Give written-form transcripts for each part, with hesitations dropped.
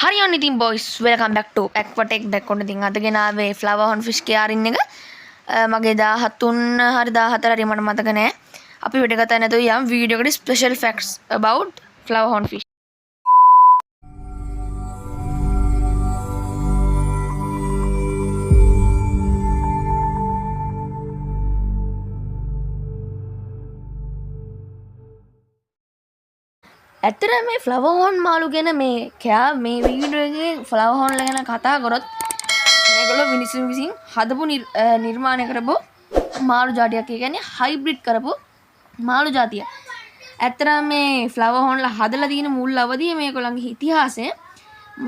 හරි ඔන්න ඉතින් boys welcome back to aquatic back on ඉතින් අද ගෙනාවේ flower hornfish KRN එක මගේ 13 හරි 14 හරි මට මතක නෑ අපි වැඩ කතා නැතුව යම් වීඩියෝ එකට special facts about flower hornfish ඇත්තට මේ ෆ්ලවර් හෝන් මාළු ගැන මේ කෑ මේ වීඩියෝ එකේ ෆ්ලවර් හෝන් ගැන කතා කරොත් මේගොල්ලෝ මිනිස්සුන් විසින් හදපු නිර්මාණය කරපු මාළු జాතියක් කියන්නේ හයිබ්‍රිඩ් කරපු මාළු జాතිය. ඇත්තට මේ ෆ්ලවර් හෝන්ලා හදලා තියෙන මුල් අවදියේ මේගොල්ලන්ගේ ඉතිහාසය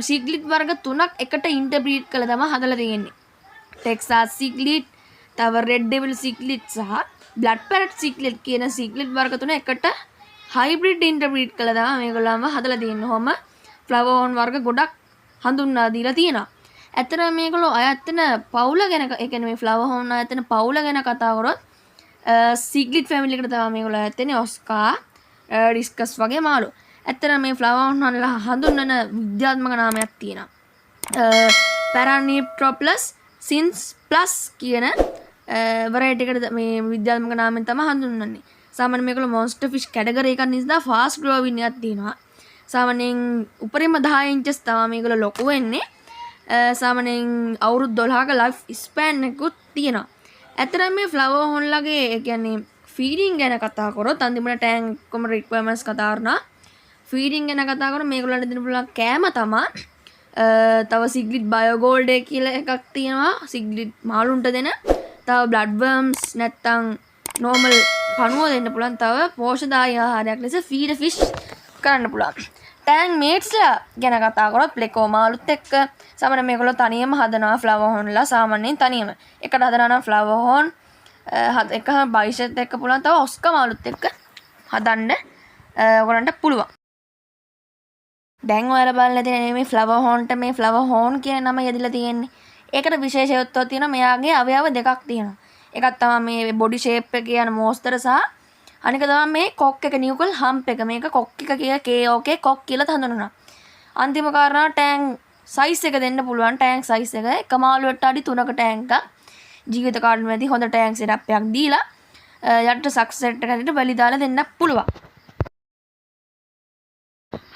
සිග්ලිඩ් වර්ග 3ක් එකට ඉන්ටර්බ්‍රීඩ් කරලා තමයි හදලා තියෙන්නේ. ටෙක්සාස් සිග්ලිඩ්, තව රෙඩ් ඩෙවිල් සිග්ලිඩ් සහ බ්ලඩ් පැරට් සිග්ලිඩ් කියන සිග්ලිඩ් වර්ග 3 එකට හයිබ්‍රිඩ් ඉන්ටර්බ්‍රීඩ් කළා තමයි මේගොල්ලන්ව හදලා තියෙන්නේ. කොහොම ෆ්ලවර් හෝන් වර්ග ගොඩක් හඳුන්වා දීලා තියෙනවා. ඇත්තටම මේගොල්ලෝ අයත්තන පවුල ගැන ඒ කියන්නේ මේ ෆ්ලවර් හෝන් අයත්තන පවුල ගැන කතා කරොත් සිග්ලිඩ් ෆැමිලි එකට තමයි මේගොල්ලෝ අයත්තන්නේ ඔස්කා ඩිස්කස් වගේ මාළු. ඇත්තටම මේ ෆ්ලවර් හෝන් වල හඳුන්වන විද්‍යාත්මක නාමයක් තියෙනවා. පැරානිප්ට්‍රොපලස් සින්ස් ප්ලස් කියන වරයිටි එකට මේ විද්‍යාත්මක නාමයෙන් තමයි හඳුන්වන්නේ. සාමාන්‍යයෙන් මේගොල්ලෝ මොන්ස්ටර් ෆිෂ් කැටගරි එකක් නිසා ෆාස්ට් ග්‍රෝවින් එකක් තියෙනවා. සාමාන්‍යයෙන් උපරිම 10 ඉන්චස් තමයි මේගොල්ලෝ ලොකු වෙන්නේ. සාමාන්‍යයෙන් අවුරුදු 12ක ලයිෆ් ස්පෑන් එකකුත් තියෙනවා. ඇත්තටම මේ ෆ්ලවර් හෝන්ලගේ ඒ කියන්නේ ෆීඩින් ගැන කතා කරොත් අන්තිමට ටැන්ක් කොම රික්වයර්මන්ට්ස් කතා කරනවා. ෆීඩින් ගැන කතා කරොත් මේගොල්ලන්ට දෙන්න පුළුවන් කෑම තමයි තව සිග්ලිඩ් බයෝගෝල්ඩ් කියලා එකක් තියෙනවා. සිග්ලිඩ් මාළුන්ට දෙන. තව බ්ලඩ් වර්ම්ස් නැත්තම් normal පණුව දෙන්න පුළුවන්. තව පෝෂ්‍යදායී ආහාරයක් ලෙස ෆීඩ් ෆිෂ් කරන්න පුළුවන්. ටැන්ක් මේට්ස්ලා ගැන කතා කරොත් ප්ලෙකෝ මාළුත් එක්ක සාමාන්‍යයෙන් මේගොල්ලෝ තනියම හදනවා ෆ්ලවර් හෝන්ලා සාමාන්‍යයෙන් තනියම. එකට හදනවා නම් ෆ්ලවර් හෝන් එක බයිෂෙත් එක්ක පුළුවන්. තව ඔස්කා මාළුත් එක්ක හදන්න ඔයගොල්ලන්ට පුළුවන්. දැන් ඔයාලා බලලා තියෙන මේ ෆ්ලවර් හෝන්ට මේ ෆ්ලවර් හෝන් කියන නම යදිලා තියෙන්නේ. ඒකට විශේෂත්වයක් තියෙනවා. මෙයාගේ අවයව දෙකක් තියෙනවා. එකක් තමයි මේ බොඩි ෂේප් එක කියන මෝස්තර සහ අනික තමයි මේ කොක් එක නියුකල් හම්ප් එක. මේක කොක් එක කියලා KOK කොක් කියලා හඳුන්වනවා. අන්තිම කාරණා ටැන්ක් සයිස් එක දෙන්න පුළුවන්. ටැන්ක් සයිස් එක එක මාළුවට අඩි 3ක ටැන්ක් එකක්. ජීවිත කාලෙ මැදි හොඳ ටැන්ක් සෙටප් එකක් දීලා යටට සක්සෙට් එකකට වැලි දාලා දෙන්න පුළුවන්.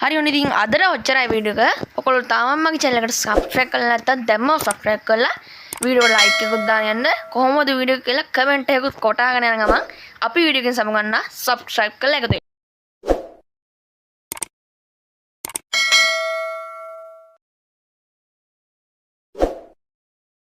හරි ඔන්න ඉතින් අදට ඔච්චරයි වීඩියෝ එක. ඔයගොල්ලෝ තාමත් මගේ channel එකට subscribe කරලා නැත්නම් දැම්මම subscribe කරලා වීඩියෝ ලයික් එකක් දාන්න යන්න. කොහොමද වීඩියෝ කියලා කමෙන්ට් එකකුත් කොටාගෙන යන ගමන් අපි වීඩියෝ එකෙන් සමු ගන්න subscribe කරලා එකතු වෙන්න.